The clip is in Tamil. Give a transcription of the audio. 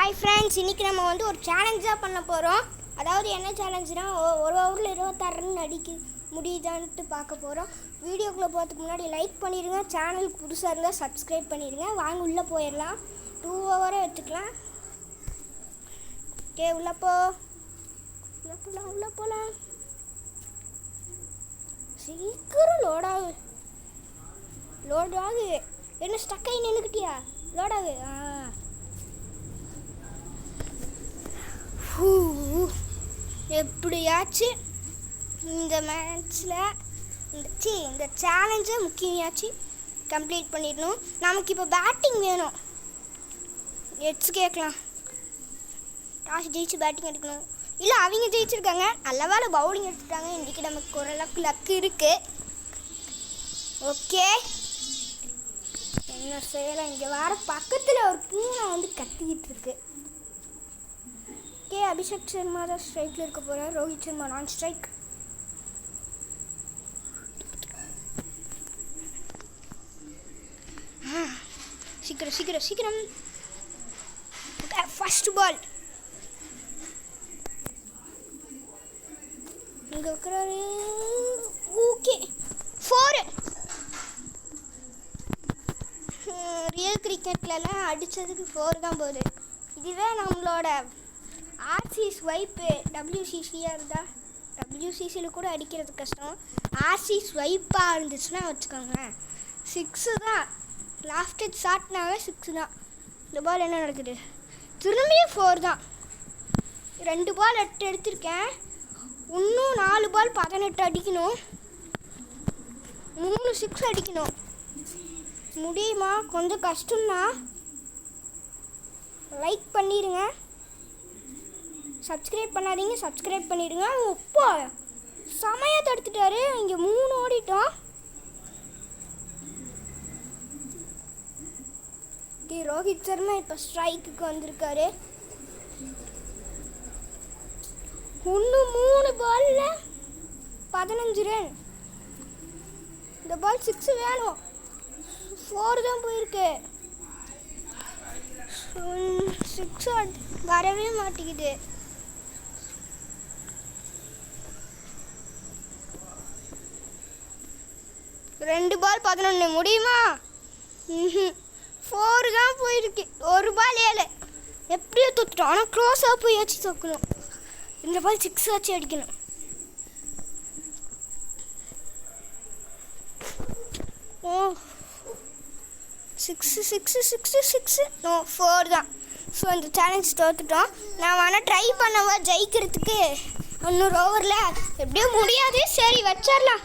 ஹாய் ஃப்ரெண்ட்ஸ், இன்றைக்கி நம்ம வந்து ஒரு சேலஞ்சாக பண்ண போகிறோம். அதாவது என்ன சேலஞ்சுனால், ஒரு ஓவரில் 26 ரன் அடிக்க முடியுதான்ட்டு பார்க்க போகிறோம். வீடியோக்குள்ளே போகிறதுக்கு முன்னாடி லைக் பண்ணிடுங்க. சேனல் புதுசாக இருந்தால் சப்ஸ்கிரைப் பண்ணிடுங்க. வாங்க உள்ளே போயிடலாம். 2 ஓவரே எடுத்துக்கலாம். ஓகே, உள்ளே போகலாம். சீக்கிரம் லோடாகு. என்ன ஸ்டக்காகி நின்றுக்கிட்டியா? லோடாகு. எப்படியாச்சும் இந்த மேட்ச்சில் இந்த சேலஞ்சை முக்கியமாச்சு கம்ப்ளீட் பண்ணிடணும். நமக்கு இப்போ பேட்டிங் வேணும். எட்ஸ் கேட்கலாம். டாஸ் ஜெயிச்சு பேட்டிங் எடுக்கணும். இல்லை, அவங்க ஜெயிச்சிருக்காங்க. நல்ல வேலை பவுலிங் எடுத்துட்டாங்க. இன்றைக்கி நமக்கு ஓரளவுக்கு லக்கு இருக்குது. ஓகே, என்ன செய்யலாம்? இங்கே வர பக்கத்தில் ஒரு பூனை வந்து கத்திக்கிட்டு இருக்கு. ஓகே, அபிஷேக் சர்மா தான் ஸ்ட்ரைக்கில் இருக்க போகிறார். ரோஹித் சர்மா நான் ஸ்ட்ரைக். சீக்கிரம். ஃபர்ஸ்ட் பால் இங்கே இருக்கிறாரு. ஓகே, 4. ரியல் கிரிக்கெட்லலாம் அடித்ததுக்கு 4 தான் போகுது. இதுவே நம்மளோட ஆர்சி ஸ்வைப்பு WCCயாக இருந்தால் WCCயில் கூட அடிக்கிறது கஷ்டம். ஆர்சி ஸ்வைப்பாக இருந்துச்சுன்னா வச்சுக்கோங்க, 6 தான். லாஸ்ட் ஷாட்னாவே 6 தான். இந்த பால் என்ன நடக்குது? திரும்பியும் 4 தான். 2 பால் 8 எடுத்திருக்கேன். இன்னும் 4 பால் 18 அடிக்கணும். 3 6 அடிக்கணும். முடியுமா? கொஞ்சம் கஷ்டம்தான். லைக் பண்ணிடுங்க. சப்ஸ்கிரைப் பண்ணாதீங்க, சப்ஸ்கிரைப் பண்ணிடுங்க. அப்பா செமையாக தடுத்துட்டாரு. இங்கே 3 ஓடிட்டோம். ரோஹித் சர்மா இப்போ ஸ்ட்ரைக்குக்கு வந்திருக்காரு. இன்னும் 3 பாலில் 15 ரன். இந்த பால் 6 வேணும். 4 தான் போயிருக்கு. 6 வரவே மாட்டேங்குது. ரெண்டு பால் 11 முடியுமா? 4 தான் போயிருக்கு. 1 பால் 7. எப்படியோ தோத்துட்டோம். ஆனால் க்ளோஸாக போயாச்சு தோக்கணும். இந்த பால் 6 ஆச்சு அடிக்கணும். ஓ, 6 நோ 4 தான். ஸோ இந்த சேலஞ்ச் தோத்துட்டோம். நான் வேணால் ட்ரை பண்ணவா ஜெயிக்கிறதுக்கு. இன்னொரு ஓவரில் எப்படியும் முடியாது. சரி, வச்சிடலாம்.